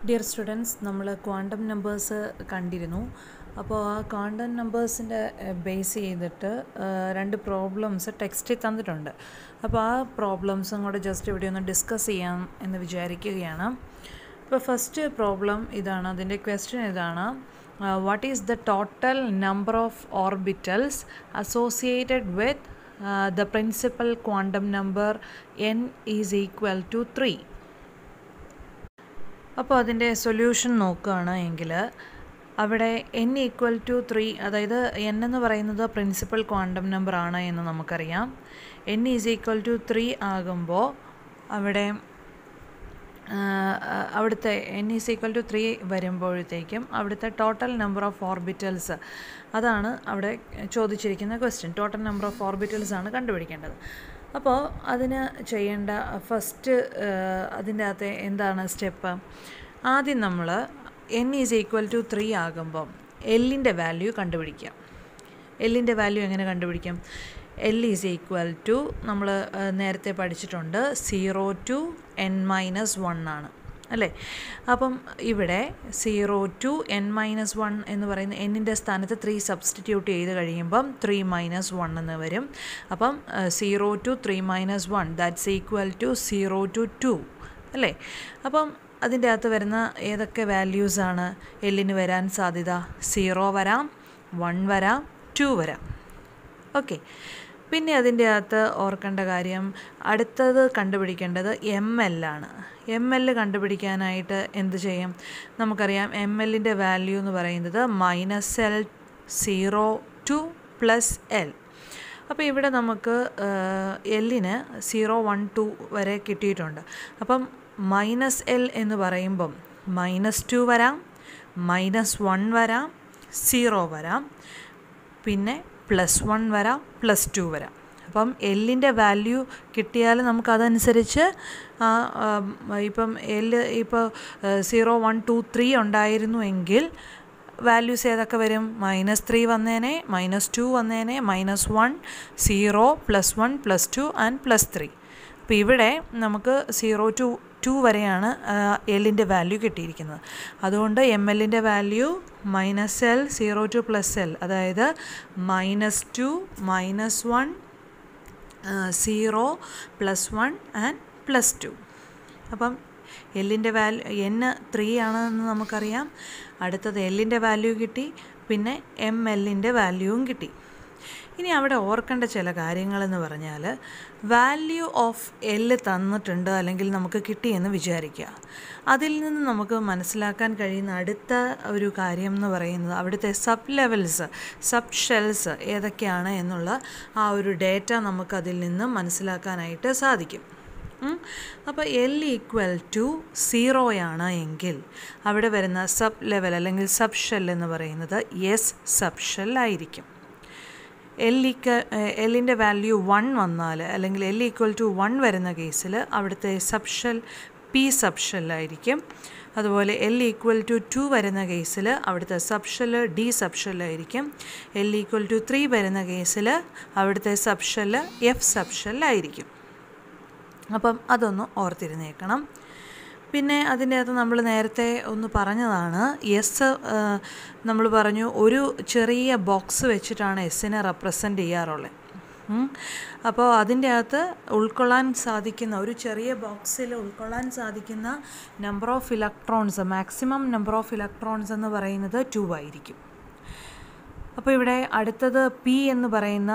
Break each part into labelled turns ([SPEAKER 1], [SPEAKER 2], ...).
[SPEAKER 1] Dear students, നമ്മൾ quantum numbers കണ്ടിരുന്നു. അപ്പോൾ ആ ക്വാണ്ടം നമ്പേഴ്സിൻ്റെ ബേസ് ചെയ്തിട്ട് രണ്ട് പ്രോബ്ലംസ് ടെക്സ്റ്റിൽ തന്നിട്ടുണ്ട്. അപ്പോൾ ആ പ്രോബ്ലംസും കൂടെ ജസ്റ്റ് ഇവിടെ ഒന്ന് ഡിസ്കസ് ചെയ്യാം എന്ന് വിചാരിക്കുകയാണ്. ഇപ്പോൾ ഫസ്റ്റ് പ്രോബ്ലം ഇതാണ്, അതിൻ്റെ ക്വസ്റ്റ്യൻ ഇതാണ്: what is the total number of orbitals associated with the principal quantum number n is equal to 3. അപ്പോൾ അതിൻ്റെ സൊല്യൂഷൻ നോക്കുകയാണ് എങ്കിൽ അവിടെ n ഈക്വൽ ടു 3, അതായത് n എന്ന് പറയുന്നത് പ്രിൻസിപ്പൽ ക്വാണ്ടം നമ്പർ ആണ് എന്ന് നമുക്കറിയാം. n ഈസ് ഈക്വൽ ടു 3 ആകുമ്പോൾ അവിടുത്തെ n ഈസ് ഈക്വൽ ടു 3 വരുമ്പോഴത്തേക്കും അവിടുത്തെ ടോട്ടൽ നമ്പർ ഓഫ് ഓർബിറ്റൽസ്, അതാണ് അവിടെ ചോദിച്ചിരിക്കുന്ന question. Total number of orbitals ആണ് കണ്ടുപിടിക്കേണ്ടത്. അപ്പോൾ അതിന് ചെയ്യേണ്ട ഫസ്റ്റ് അതിൻ്റെ അകത്ത് എന്താണ് സ്റ്റെപ്പ്? ആദ്യം നമ്മൾ n ഈസ് ഈക്വൽ ടു 3 ആകുമ്പം എല്ലിൻ്റെ വാല്യൂ കണ്ടുപിടിക്കാം. എല്ലിൻ്റെ വാല്യൂ എങ്ങനെ കണ്ടുപിടിക്കാം? L ഈസ് ഈക്വൽ ടു നമ്മൾ നേരത്തെ പഠിച്ചിട്ടുണ്ട് 0 to n-1 ആണ് അല്ലേ? അപ്പം ഇവിടെ 0 to n-1 എന്ന് പറയുന്ന എന്നിൻ്റെ സ്ഥാനത്ത് 3 സബ്സ്റ്റിറ്റ്യൂട്ട് ചെയ്ത് കഴിയുമ്പം 3-1 എന്ന് വരും. അപ്പം 0 to 3-1 that's equal to 0 to 2 അല്ലേ? അപ്പം അതിൻ്റെ അകത്ത് വരുന്ന ഏതൊക്കെ വാല്യൂസാണ് എല്ലിന് വരാൻ സാധ്യത? 0 വരാം, 1 വരാം, 2 വരാം. ഓക്കെ, പിന്നെ അതിൻ്റെ അകത്ത് ഓർക്കേണ്ട കാര്യം, അടുത്തത് കണ്ടുപിടിക്കേണ്ടത് ML ആണ്. ML കണ്ടുപിടിക്കാനായിട്ട് എന്ത് ചെയ്യും? നമുക്കറിയാം MLൻ്റെ വാല്യൂ എന്ന് പറയുന്നത് -L 0 to +L. അപ്പോൾ ഇവിടെ നമുക്ക് എല്ലിന് 0, 1, 2 വരെ കിട്ടിയിട്ടുണ്ട്. അപ്പം -L എന്ന് പറയുമ്പം -2 വരാം, -1 വരാം, 0 വരാം, പിന്നെ +1 വരാം, +2 വരാം. അപ്പം എല്ലിൻ്റെ വാല്യൂ കിട്ടിയാൽ നമുക്കതനുസരിച്ച് ഇപ്പം ഇപ്പോൾ 0, 1, 2, 3 ഉണ്ടായിരുന്നു എങ്കിൽ വാല്യൂസ് ഏതൊക്കെ വരും? -3 വന്നേനെ, -2 വന്നേനെ, -1, 0, +1, +2 ആൻഡ് +3. അപ്പോൾ ഇവിടെ നമുക്ക് 0 to 2 വരെയാണ് എല്ലിൻ്റെ വാല്യൂ കിട്ടിയിരിക്കുന്നത്. അതുകൊണ്ട് MLൻ്റെ വാല്യൂ -L 0 to +L, അതായത് -2, -1, 0, +1 ആൻഡ് +2. അപ്പം എല്ലിൻ്റെ വാല്യൂ n 3 ആണെന്ന് നമുക്കറിയാം. അടുത്തത് എല്ലിൻ്റെ വാല്യൂ കിട്ടി, പിന്നെ MLൻ്റെ വാല്യൂവും കിട്ടി. ഇനി അവിടെ ഓർക്കേണ്ട ചില കാര്യങ്ങളെന്ന് പറഞ്ഞാൽ, വാല്യൂ ഓഫ് L തന്നിട്ടുണ്ട് അല്ലെങ്കിൽ നമുക്ക് കിട്ടിയെന്ന് വിചാരിക്കുക. അതിൽ നിന്ന് നമുക്ക് മനസ്സിലാക്കാൻ കഴിയുന്ന അടുത്ത ഒരു കാര്യം എന്ന് പറയുന്നത് അവിടുത്തെ സബ് ലെവൽസ്, സബ് ഷെൽസ് ഏതൊക്കെയാണ് എന്നുള്ള ആ ഒരു ഡേറ്റ നമുക്കതിൽ നിന്ന് മനസ്സിലാക്കാനായിട്ട് സാധിക്കും. അപ്പോൾ L ഈക്വൽ ടു 0 ആണ് എങ്കിൽ അവിടെ വരുന്ന സബ് ലെവൽ അല്ലെങ്കിൽ സബ് ഷെൽ എന്ന് പറയുന്നത് S സബ് ഷെൽ ആയിരിക്കും. എല്ലിൻ്റെ വാല്യൂ 1 വന്നാൽ അല്ലെങ്കിൽ L ഈക്വൽ ടു 1 വരുന്ന കേസിൽ അവിടുത്തെ സബ് ഷെൽ P സബ് ഷെല്ലായിരിക്കും. അതുപോലെ L ഈക്വൽ ടു 2 വരുന്ന കേസിൽ അവിടുത്തെ സബ് ഷെൽ D സബ് ഷെല്ലായിരിക്കും. L ഈക്വൽ ടു 3 വരുന്ന കേസിൽ അവിടുത്തെ സബ് ഷെൽ F സബ് ഷെല്ലായിരിക്കും. അപ്പം അതൊന്ന് ഓർത്തിരുന്നേക്കണം. പിന്നെ അതിൻ്റെ അകത്ത് നമ്മൾ നേരത്തെ ഒന്ന് പറഞ്ഞതാണ്, എസ് നമ്മൾ പറഞ്ഞു ഒരു ചെറിയ ബോക്സ് വെച്ചിട്ടാണ് എസ്സിനെ റെപ്രസെൻ്റ് ചെയ്യാറുള്ളത്. അപ്പോൾ അതിൻ്റെ അകത്ത് ഉൾക്കൊള്ളാൻ സാധിക്കുന്ന, ഒരു ചെറിയ ബോക്സിൽ ഉൾക്കൊള്ളാൻ സാധിക്കുന്ന number of electrons, maximum number of electrons എന്ന് പറയുന്നത് 2 ആയിരിക്കും. അപ്പോൾ ഇവിടെ അടുത്തത് P എന്ന് പറയുന്ന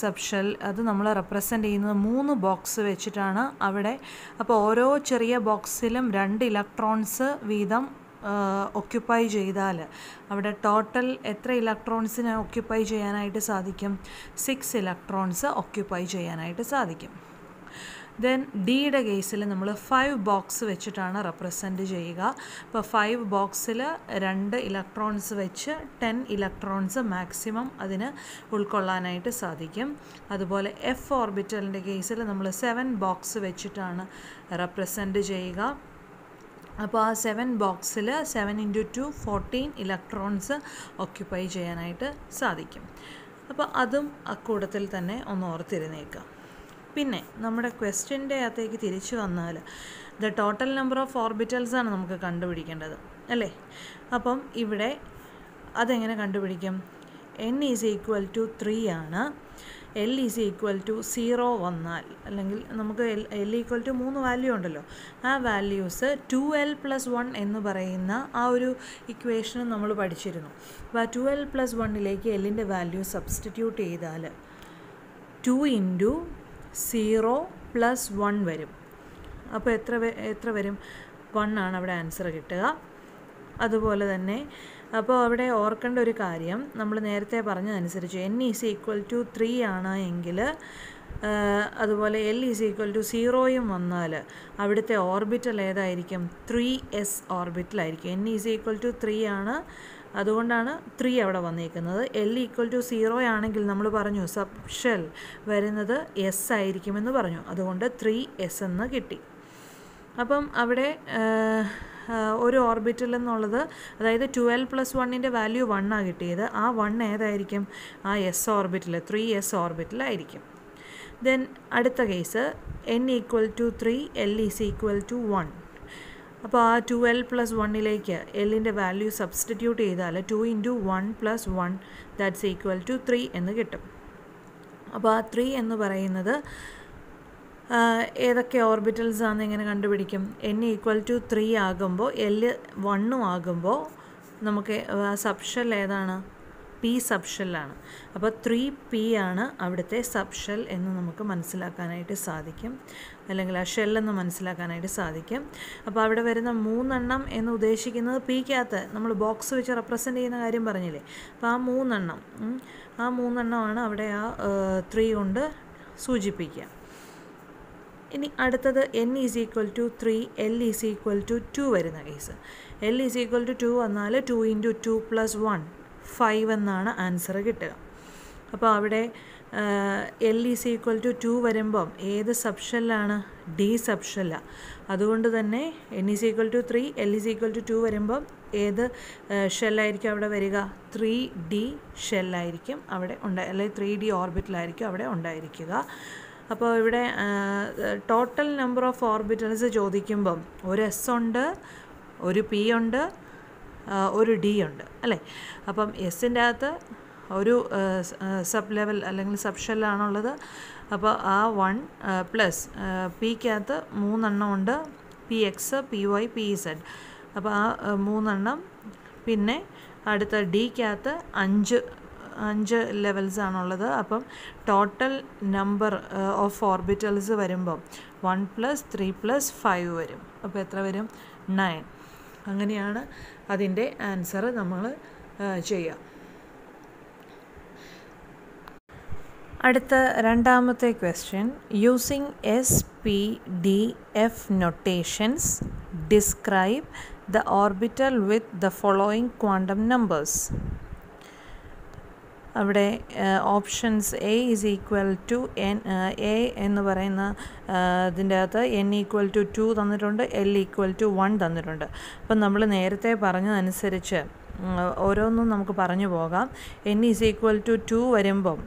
[SPEAKER 1] സബ് ഷെൽ, അത് നമ്മൾ റെപ്രസെൻ്റ് ചെയ്യുന്നത് 3 ബോക്സ് വെച്ചിട്ടാണ് അവിടെ. അപ്പോൾ ഓരോ ചെറിയ ബോക്സിലും 2 ഇലക്ട്രോൺസ് വീതം ഒക്യുപ്പൈ ചെയ്താൽ അവിടെ ടോട്ടൽ എത്ര ഇലക്ട്രോൺസിനെ ഒക്യുപ്പൈ ചെയ്യാനായിട്ട് സാധിക്കും? 6 ഇലക്ട്രോൺസ് ഒക്യുപ്പൈ ചെയ്യാനായിട്ട് സാധിക്കും. ദെൻ ഡിയുടെ കേസിൽ നമ്മൾ 5 ബോക്സ് വെച്ചിട്ടാണ് റെപ്രസെൻ്റ് ചെയ്യുക. അപ്പോൾ 5 ബോക്സിൽ 2 ഇലക്ട്രോൺസ് വെച്ച് 10 ഇലക്ട്രോൺസ് മാക്സിമം അതിന് ഉൾക്കൊള്ളാനായിട്ട് സാധിക്കും. അതുപോലെ F ഓർബിറ്റലിൻ്റെ കേസിൽ നമ്മൾ 7 ബോക്സ് വെച്ചിട്ടാണ് റെപ്രസെൻ്റ് ചെയ്യുക. അപ്പോൾ ആ 7 ബോക്സിൽ 7 × 2 14 ഇലക്ട്രോൺസ് ഒക്യുപ്പൈ ചെയ്യാനായിട്ട് സാധിക്കും. അപ്പോൾ അതും അക്കൂട്ടത്തിൽ തന്നെ ഒന്ന് ഓർത്തിരുന്നേക്കാം. പിന്നെ നമ്മുടെ ക്വസ്റ്റ്യൻ്റെ അകത്തേക്ക് തിരിച്ചു വന്നാൽ the total number of orbitals ആണ് നമുക്ക് കണ്ടുപിടിക്കേണ്ടത് അല്ലേ. അപ്പം ഇവിടെ അതെങ്ങനെ കണ്ടുപിടിക്കും? n ഈസ് ഈക്വൽ ടു 3 ആണ്. l ഈസ് ഈക്വൽ ടു 0 വന്നാൽ, അല്ലെങ്കിൽ നമുക്ക് l ഈക്വൽ ടു 3 വാല്യൂ ഉണ്ടല്ലോ, ആ വാല്യൂസ് 2l+1 എന്ന് പറയുന്ന ആ ഒരു ഇക്വേഷനും നമ്മൾ പഠിച്ചിരുന്നു. അപ്പോൾ ആ 2l+1ലേക്ക് എല്ലിൻ്റെ വാല്യൂ സബ്സ്റ്റിറ്റ്യൂട്ട് ചെയ്താൽ 2 × 0 + 1 വരും. അപ്പോൾ എത്ര വരും? 1 ആണ് അവിടെ ആൻസർ കിട്ടുക. അതുപോലെ തന്നെ അപ്പോൾ അവിടെ ഓർക്കേണ്ട ഒരു കാര്യം, നമ്മൾ നേരത്തെ പറഞ്ഞതനുസരിച്ച് n ഈസ് ഈക്വൽ ടു 3 ആണ് എങ്കിൽ, അതുപോലെ l ഈസ് ഈക്വൽ ടു 0 വന്നാൽ അവിടുത്തെ ഓർബിറ്റൽ ഏതായിരിക്കും? 3s ഓർബിറ്റലായിരിക്കും. n ഈസ് ഈക്വൽ ടു 3 ആണ്, അതുകൊണ്ടാണ് 3 അവിടെ വന്നിരിക്കുന്നത്. l ഈക്വൽ ടു 0 ആണെങ്കിൽ നമ്മൾ പറഞ്ഞു സബ്ഷെൽ വരുന്നത് s ആയിരിക്കുമെന്ന് പറഞ്ഞു, അതുകൊണ്ട് 3s എന്ന് കിട്ടി. അപ്പം അവിടെ ഒരു ഓർബിറ്റൽ എന്നുള്ളത്, അതായത് 2l+1ൻ്റെ വാല്യൂ 1 ആണ് കിട്ടിയത്. ആ 1 ഏതായിരിക്കും? ആ എസ് ഓർബിറ്റൽ, 3s ഓർബിറ്റലായിരിക്കും. ദെൻ അടുത്ത case n equal to 3, l is equal to 1. അപ്പോൾ ആ 2l+1ലേക്ക് എല്ലിൻ്റെ വാല്യൂ സബ്സ്റ്റിറ്റ്യൂട്ട് ചെയ്താൽ 2 × 1 + 1 ദാറ്റ്സ് ഈക്വൽ ടു 3 എന്ന് കിട്ടും. അപ്പോൾ ആ 3 എന്ന് പറയുന്നത് ഏതൊക്കെ ഓർബിറ്റൽസ് ആണെന്ന് എങ്ങനെ കണ്ടുപിടിക്കും? n ഈക്വൽ ടു 3 ആകുമ്പോൾ l 1 ആകുമ്പോൾ നമുക്ക് സബ്ഷെൽ ഏതാണ്? p സബ്ഷെല്ലാണ്. അപ്പോൾ 3p ആണ് അവിടുത്തെ സബ്ഷെൽ എന്ന് നമുക്ക് മനസ്സിലാക്കാനായിട്ട് സാധിക്കും, അല്ലെങ്കിൽ ആ ഷെല്ലെന്ന് മനസ്സിലാക്കാനായിട്ട് സാധിക്കും. അപ്പോൾ അവിടെ വരുന്ന 3 എണ്ണം എന്ന് ഉദ്ദേശിക്കുന്നത് പിക്കകത്ത് നമ്മൾ ബോക്സ് വെച്ച് റെപ്രസെൻ്റ് ചെയ്യുന്ന കാര്യം പറഞ്ഞില്ലേ, അപ്പോൾ ആ 3 എണ്ണം, ആ 3 എണ്ണമാണ് അവിടെ ആ 3 കൊണ്ട് സൂചിപ്പിക്കുക. ഇനി അടുത്തത് n is equal to 3, l is equal to 2 വരുന്ന case. l is equal to 2 വന്നാൽ 2 × 2 + 1 5 എന്നാണ് ആൻസർ കിട്ടുക. അപ്പോൾ അവിടെ l ഈസ് ഈക്വൽ ടു 2 വരുമ്പം ഏത് സബ്ഷെല്ലാണ്? d സബ്ഷെല്ലാണ്. അതുകൊണ്ട് തന്നെ n is equal to 3, l is equal to 2 വരുമ്പം ഏത് ഷെല്ലായിരിക്കും അവിടെ വരിക? 3d ഷെല്ലായിരിക്കും അവിടെ അല്ലെങ്കിൽ 3d ഓർബിറ്റലായിരിക്കും അവിടെ ഉണ്ടായിരിക്കുക. അപ്പോൾ ഇവിടെ ടോട്ടൽ നമ്പർ ഓഫ് ഓർബിറ്റൽസ് ചോദിക്കുമ്പം ഒരു എസ് ഉണ്ട്, ഒരു പി ഉണ്ട്, ഒരു ഡി ഉണ്ട് അല്ലേ. അപ്പം എസിൻ്റെ അകത്ത് ഒരു സബ് ലെവൽ അല്ലെങ്കിൽ സബ് ഷെല്ലാണുള്ളത്. അപ്പോൾ ആ 1 പ്ലസ് പിക്കകത്ത് 3 എണ്ണം ഉണ്ട്, P X, P Y, P Z. അപ്പോൾ ആ 3 എണ്ണം. പിന്നെ അടുത്ത ഡിക്കകത്ത് 5 ലെവൽസ് ആണുള്ളത്. അപ്പം ടോട്ടൽ നമ്പർ ഓഫ് ഓർബിറ്റൽസ് വരുമ്പം 1 + 3 + 5 വരും. അപ്പോൾ എത്ര വരും? 9. അങ്ങനെയാണ് അതിൻ്റെ ആൻസർ നമ്മൾ ചെയ്യുക. അടുത്ത രണ്ടാമത്തെ question, using SPDF notations describe the orbital with the following quantum numbers. അവിടെ options A is equal to A എന്ന് പറയുന്ന ഇതിൻ്റെ അകത്ത് n ഈക്വൽ ടു 2 തന്നിട്ടുണ്ട്, l ഈക്വൽ ടു 1 തന്നിട്ടുണ്ട്. അപ്പം നമ്മൾ നേരത്തെ പറഞ്ഞതനുസരിച്ച് ഓരോന്നും നമുക്ക് പറഞ്ഞു പോകാം. n ഈസ് ഈക്വൽ ടു 2 വരുമ്പം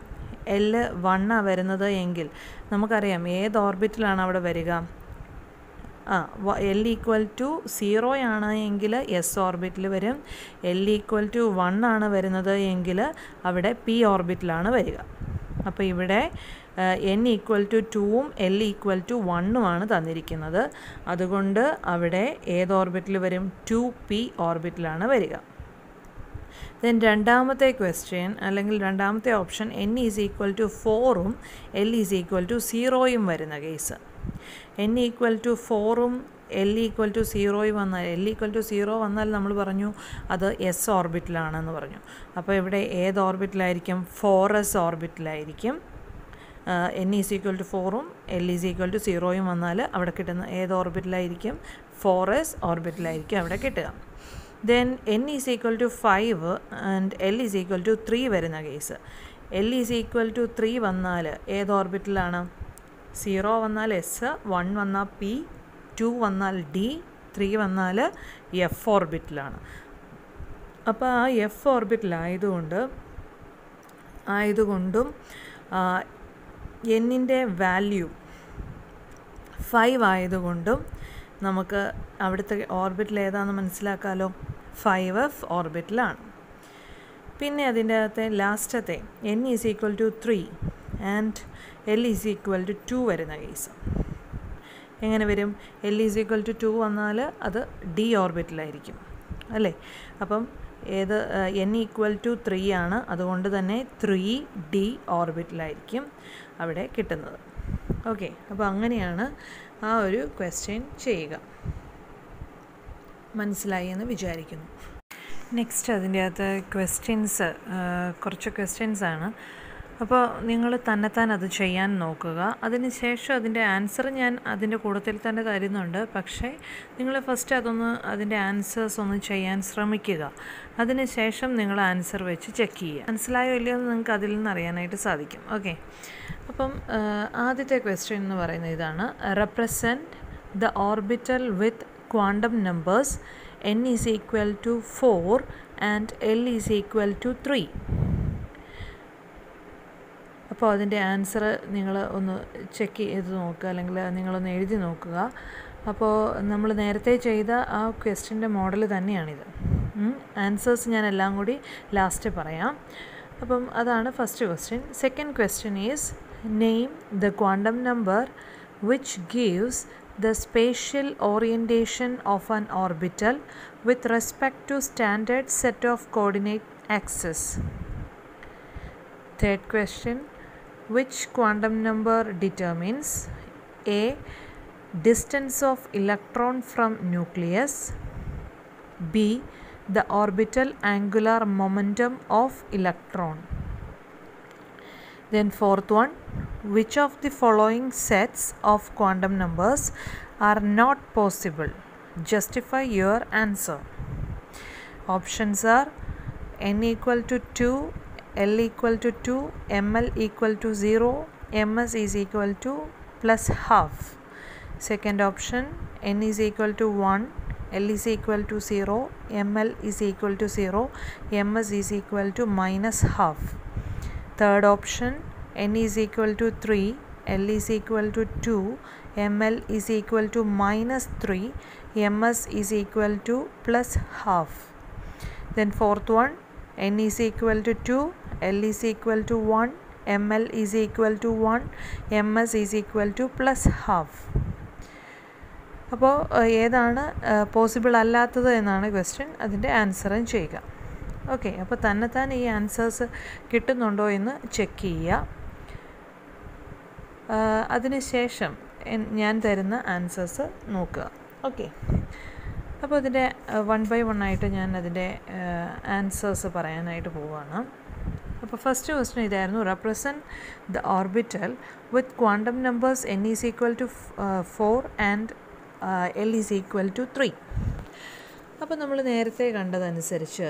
[SPEAKER 1] l 1 വരുന്നത് എങ്കിൽ നമുക്കറിയാം ഏത് ഓർബിറ്റിലാണ് അവിടെ വരിക? l ഈക്വൽ ടു 0 ആണ് എങ്കിൽ എസ് ഓർബിറ്റിൽ വരും. l ഈക്വൽ ടു 1 ആണ് വരുന്നത് എങ്കിൽ അവിടെ പി ഓർബിറ്റിലാണ് വരിക. അപ്പോൾ ഇവിടെ n ഈക്വൽ ടു 2ഉം l ഈക്വൽ ടു 1ഉമാണ് തന്നിരിക്കുന്നത്. അതുകൊണ്ട് അവിടെ ഏത് ഓർബിറ്റിൽ വരും? 2p ഓർബിറ്റിലാണ് വരിക. ദെൻ രണ്ടാമത്തെ ക്വസ്റ്റ്യൻ അല്ലെങ്കിൽ രണ്ടാമത്തെ option, n is equal to 4ഉം l ഈസ് ഈക്വൽ ടു 0ഉം വരുന്ന കേസ്. n ഈക്വൽ ടു 4ഉം l ഈക്വൽ ടു 0 വന്നാൽ, l ഈക്വൽ ടു 0 വന്നാൽ നമ്മൾ പറഞ്ഞു അത് എസ് ഓർബിറ്റിലാണെന്ന് പറഞ്ഞു. അപ്പോൾ ഇവിടെ ഏത് ഓർബിറ്റിലായിരിക്കും? 4s ഓർബിറ്റിലായിരിക്കും. n ഈസ് ഈക്വൽ ടു 4ഉം l ഈസ് ഈക്വൽ ടു 0ഉം വന്നാൽ അവിടെ കിട്ടുന്ന ഏത് ഓർബിറ്റിലായിരിക്കും? 4s ഓർബിറ്റിലായിരിക്കും അവിടെ കിട്ടുക. Then n is equal to 5 and l is equal to 3 വരുന്ന case. l is equal to 3 വന്നാൽ ഏത് ഓർബിറ്റിലാണ്? 0 വന്നാൽ എസ്, 1 വന്നാൽ പി, 2 വന്നാൽ ഡി, 3 വന്നാൽ എഫ് ഓർബിറ്റിലാണ്. അപ്പോൾ ആ എഫ് ഓർബിറ്റിലായതുകൊണ്ടും എന്നിൻ്റെ വാല്യൂ 5 ആയതുകൊണ്ടും നമുക്ക് അവിടുത്തെ ഓർബിറ്റൽ ഏതാണെന്ന് മനസ്സിലാക്കാമല്ലോ. 5f ഓർബിറ്റലാണ്. പിന്നെ അതിൻ്റെ അകത്തെ ലാസ്റ്റത്തെ n = 3 ആൻഡ് l = 2 വരുന്ന കേസ് എങ്ങനെ വരും? l = 2 വന്നാൽ അത് d ഓർബിറ്റലായിരിക്കും അല്ലേ? അപ്പം ഏത് n = 3 ആണ്, അതുകൊണ്ട് തന്നെ 3d ഓർബിറ്റലായിരിക്കും അവിടെ കിട്ടുന്നത്. ഓക്കെ, അപ്പോൾ അങ്ങനെയാണ് ആ ഒരു ക്വസ്റ്റ്യൻ ചെയ്യുക. മനസ്സിലായി എന്ന് വിചാരിക്കുന്നു. നെക്സ്റ്റ് അതിൻ്റെ അകത്ത് കുറച്ച് ക്വസ്റ്റ്യൻസാണ്. അപ്പോൾ നിങ്ങൾ തന്നെത്താൻ അത് ചെയ്യാൻ നോക്കുക. അതിന് ശേഷം അതിൻ്റെ ആൻസർ ഞാൻ അതിൻ്റെ കൂട്ടത്തിൽ തന്നെ തരുന്നുണ്ട്. പക്ഷേ നിങ്ങൾ ഫസ്റ്റ് അതിൻ്റെ ആൻസേഴ്സ് ഒന്ന് ചെയ്യാൻ ശ്രമിക്കുക. അതിന് ശേഷം നിങ്ങൾ ആൻസർ വെച്ച് ചെക്ക് ചെയ്യുക. മനസ്സിലായോ ഇല്ലയോ എന്ന് നിങ്ങൾക്ക് അതിൽ നിന്ന് അറിയാനായിട്ട് സാധിക്കും. ഓക്കെ, അപ്പം ആദ്യത്തെ ക്വസ്റ്റ്യൻ എന്ന് പറയുന്നത് ഇതാണ്: represent the orbital with quantum numbers n = 4 and l = 3. അപ്പോൾ അതിൻ്റെ ആൻസർ നിങ്ങൾ ഒന്ന് ചെക്ക് ചെയ്ത് നോക്കുക, അല്ലെങ്കിൽ നിങ്ങളൊന്ന് എഴുതി നോക്കുക. അപ്പോൾ നമ്മൾ നേരത്തെ ചെയ്ത ആ ക്വസ്റ്റ്യൻ്റെ മോഡൽ തന്നെയാണിത്. ആൻസേഴ്സ് ഞാൻ എല്ലാം കൂടി ലാസ്റ്റ് പറയാം. അപ്പം അതാണ് first question. Second question is: name the quantum number which gives the spatial orientation of an orbital with respect to standard set of coordinate axes. Third question: which quantum number determines a distance of electron from nucleus, b the orbital angular momentum of electron? Then fourth one: which of the following sets of quantum numbers are not possible? Justify your answer. Options are n = 2, l = 2, ml = 0, ms = plus half. Second option: n = 1, l = 0, ml = 0, ms = minus half. Third option: n = 3, l = 2, ml = minus 3, ms = plus half. Then fourth one: n = 2, l = 1, ml = 1, ms = plus half. അപ്പോൾ ഏതാണ് possible അല്ലാത്തത് എന്നാണ് question. അതിൻ്റെ ആൻസറും ചെയ്യുക. Okay, അപ്പോൾ തന്നെത്താൻ ഈ answers കിട്ടുന്നുണ്ടോ എന്ന് ചെക്ക് ചെയ്യുക. അതിനുശേഷം ഞാൻ തരുന്ന ആൻസേഴ്സ് നോക്കുക. ഓക്കെ, അപ്പോൾ ഇതിൻ്റെ 1 by 1 ആയിട്ട് ഞാൻ അതിൻ്റെ ആൻസേഴ്സ് പറയാനായിട്ട് പോവുകയാണ്. അപ്പോൾ ഫസ്റ്റ് ക്വസ്റ്റ്യൻ ഇതായിരുന്നു: represent the orbital with quantum numbers n = 4 and l = 3. അപ്പോൾ നമ്മൾ നേരത്തെ കണ്ടതനുസരിച്ച്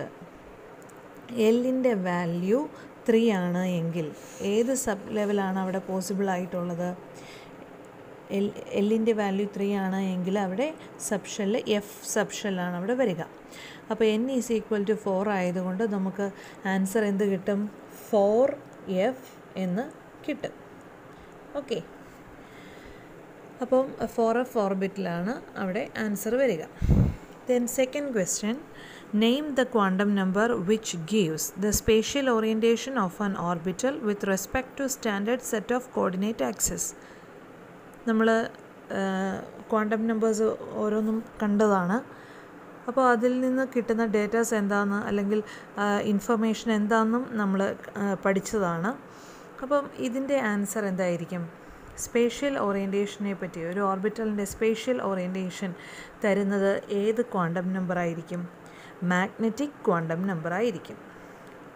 [SPEAKER 1] എല്ലിൻ്റെ വാല്യൂ 3 ആണ് എങ്കിൽ ഏത് സബ് ലെവലാണ് അവിടെ പോസിബിൾ ആയിട്ടുള്ളത്? എല്ലിൻ്റെ വാല്യൂ 3 ആണ് എങ്കിൽ അവിടെ സബ്ഷെല്ല് എഫ് സബ്ഷെല്ലാണ് അവിടെ വരിക. അപ്പോൾ n = 4 ആയതുകൊണ്ട് നമുക്ക് ആൻസർ എന്ത് കിട്ടും? 4f എന്ന് കിട്ടും. ഓക്കെ, അപ്പം 4f ഓർബിറ്റിലാണ് അവിടെ ആൻസർ വരിക. Then second question: name the quantum number which gives the spatial orientation of an orbital with respect to standard set of coordinate axis. നമ്മൾ ക്വാണ്ടം നമ്പേഴ്സ് ഓരോന്നും കണ്ടതാണ്. അപ്പോൾ അതിൽ നിന്ന് കിട്ടുന്ന ഡേറ്റാസ് എന്താണെന്ന്, അല്ലെങ്കിൽ ഇൻഫർമേഷൻ എന്താണെന്നും നമ്മൾ പഠിച്ചതാണ്. അപ്പം ഇതിൻ്റെ ആൻസർ എന്തായിരിക്കും? സ്പേഷ്യൽ ഓറിയൻറ്റേഷനെ പറ്റി, ഒരു ഓർബിറ്റലിൻ്റെ സ്പേഷ്യൽ ഓറിയൻറ്റേഷൻ തരുന്നത് ഏത് ക്വാണ്ടം നമ്പർ ആയിരിക്കും? മാഗ്നറ്റിക് ക്വാണ്ടം നമ്പർ ആയിരിക്കും.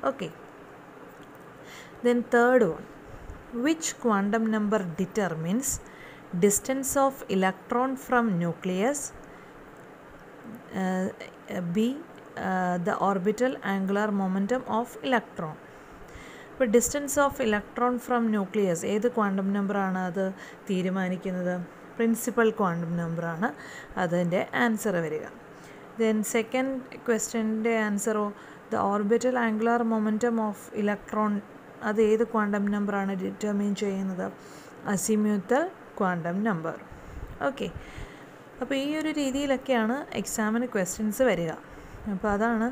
[SPEAKER 1] Okay, then third one: which quantum number determines distance of electron from nucleus, B the orbital angular momentum of electron? ഇപ്പോൾ distance of electron from nucleus ഏത് quantum നമ്പറാണ് അത് തീരുമാനിക്കുന്നത്? Principal quantum നമ്പറാണ് അതിൻ്റെ answer വരിക. Then second ക്വസ്റ്റ്യൻ്റെ ആൻസറോ the orbital angular momentum of electron, അത് ഏത് ക്വാണ്ടം നമ്പറാണ് ഡിറ്റർമിൻ ചെയ്യുന്നത്? അസിമ്യൂത്തൽ ക്വാണ്ടം നമ്പർ. ഓക്കെ, അപ്പോൾ ഈ ഒരു രീതിയിലൊക്കെയാണ് എക്സാമിന് ക്വസ്റ്റ്യൻസ് വരിക. അപ്പോൾ അതാണ്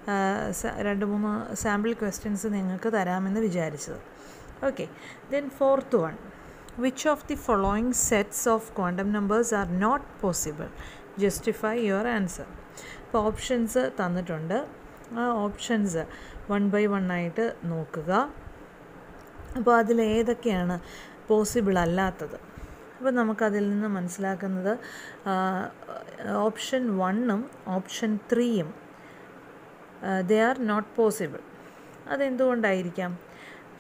[SPEAKER 1] 2-3 സാമ്പിൾ ക്വസ്റ്റ്യൻസ് നിങ്ങൾക്ക് തരാമെന്ന് വിചാരിച്ചത്. Okay, then fourth one, which of the following sets of quantum numbers are not possible, justify your answer. അപ്പോൾ ഓപ്ഷൻസ് തന്നിട്ടുണ്ട്. ആ ഓപ്ഷൻസ് 1 by 1 ആയിട്ട് നോക്കുക. അപ്പോൾ അതിലേതൊക്കെയാണ് പോസിബിൾ അല്ലാത്തത്? അപ്പോൾ നമുക്കതിൽ നിന്ന് മനസ്സിലാക്കുന്നത് ഓപ്ഷൻ 1ഉം ഓപ്ഷൻ 3യും ദേ ആർ നോട്ട് പോസിബിൾ. അതെന്തുകൊണ്ടായിരിക്കാം?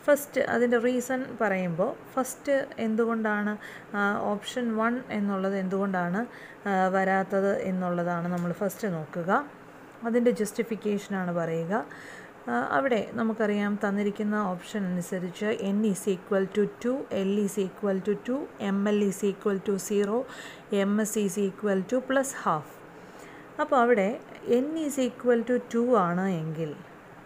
[SPEAKER 1] ഫസ്റ്റ് അതിൻ്റെ റീസൺ പറയുമ്പോൾ ഫസ്റ്റ് എന്തുകൊണ്ടാണ് ഓപ്ഷൻ 1 എന്നുള്ളത് എന്തുകൊണ്ടാണ് വരാത്തത് എന്നുള്ളതാണ് നമ്മൾ ഫസ്റ്റ് നോക്കുക. അതിൻ്റെ ജസ്റ്റിഫിക്കേഷനാണ് പറയുക. അവിടെ നമുക്കറിയാം തന്നിരിക്കുന്ന ഓപ്ഷൻ അനുസരിച്ച് n = 2, l = 2, ml = 0, ms = +½ അപ്പോൾ അവിടെ n = 2 ആണ് എങ്കിൽ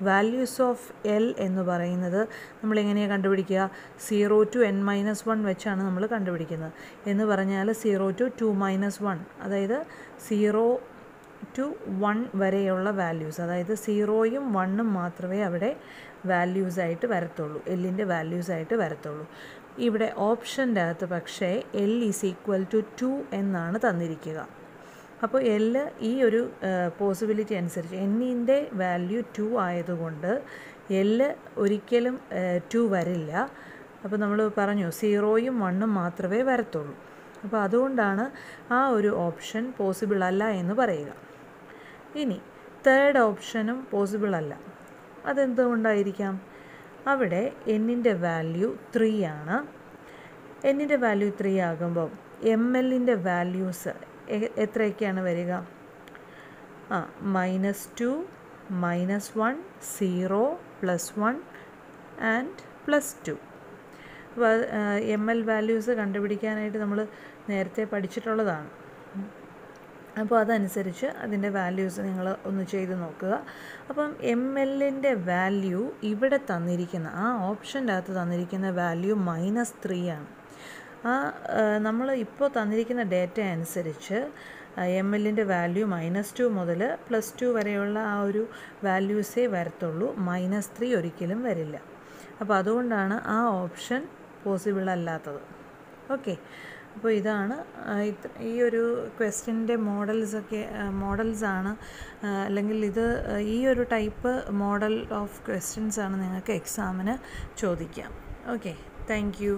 [SPEAKER 1] വാല്യൂസ് ഓഫ് എൽ എന്ന് പറയുന്നത് നമ്മളെങ്ങനെയാണ് കണ്ടുപിടിക്കുക? 0 to n-1 വെച്ചാണ് നമ്മൾ കണ്ടുപിടിക്കുന്നത്. എന്ന് പറഞ്ഞാൽ 0 to 2-1, അതായത് 0 to 1 വരെയുള്ള വാല്യൂസ്, അതായത് 0യും 1ഉം മാത്രമേ അവിടെ വാല്യൂസായിട്ട് വരത്തുള്ളൂ, എല്ലിൻ്റെ വാല്യൂസായിട്ട് വരത്തുള്ളൂ. ഇവിടെ ഓപ്ഷൻ്റെ അകത്ത് പക്ഷേ l = 2 എന്നാണ് തന്നിരിക്കുക. അപ്പോൾ എൽ ഈ ഒരു പോസിബിലിറ്റി അനുസരിച്ച് എന്നിൻ്റെ വാല്യൂ 2 ആയതുകൊണ്ട് എൽ ഒരിക്കലും 2 വരില്ല. അപ്പോൾ നമ്മൾ പറഞ്ഞു 0യും 1ഉം മാത്രമേ വരത്തുള്ളൂ. അപ്പോൾ അതുകൊണ്ടാണ് ആ ഒരു ഓപ്ഷൻ പോസിബിൾ അല്ല എന്ന് പറയുക. ഇനി തേർഡ് ഓപ്ഷനും പോസിബിൾ അല്ല. അതെന്തുകൊണ്ടായിരിക്കാം? അവിടെ എന്നിൻ്റെ വാല്യൂ 3 ആണ്. എന്നിൻ്റെ വാല്യൂ 3 ആകുമ്പോൾ mlൻ്റെ വാല്യൂസ് എത്രയൊക്കെയാണ് വരിക? -2, -1, 0, +1 ആൻഡ് +2. അപ്പോൾ ml വാല്യൂസ് കണ്ടുപിടിക്കാനായിട്ട് നമ്മൾ നേരത്തെ പഠിച്ചിട്ടുള്ളതാണ്. അപ്പോൾ അതനുസരിച്ച് അതിൻ്റെ വാല്യൂസ് നിങ്ങൾ ഒന്ന് ചെയ്ത് നോക്കുക. അപ്പം mlൻ്റെ വാല്യൂ ഇവിടെ തന്നിരിക്കുന്ന ആ ഓപ്ഷൻ്റെ അകത്ത് തന്നിരിക്കുന്ന വാല്യൂ -3 ആണ്. നമ്മൾ ഇപ്പോൾ തന്നിരിക്കുന്ന ഡേറ്റ അനുസരിച്ച് mlൻ്റെ വാല്യൂ -2 മുതൽ +2 വരെയുള്ള ആ ഒരു വാല്യൂസേ വരത്തുള്ളൂ, -3 ഒരിക്കലും വരില്ല. അപ്പോൾ അതുകൊണ്ടാണ് ആ ഓപ്ഷൻ പോസിബിൾ അല്ലാത്തത്. ഓക്കെ, അപ്പോൾ ഇതാണ് ഈ ഒരു ക്വസ്റ്റ്യൻ്റെ മോഡൽസാണ്, അല്ലെങ്കിൽ ഇത് ഈ ഒരു ടൈപ്പ് മോഡൽ ഓഫ് ക്വസ്റ്റ്യൻസാണ് നിങ്ങൾക്ക് എക്സാമിന് ചോദിക്കാം. Okay, thank you.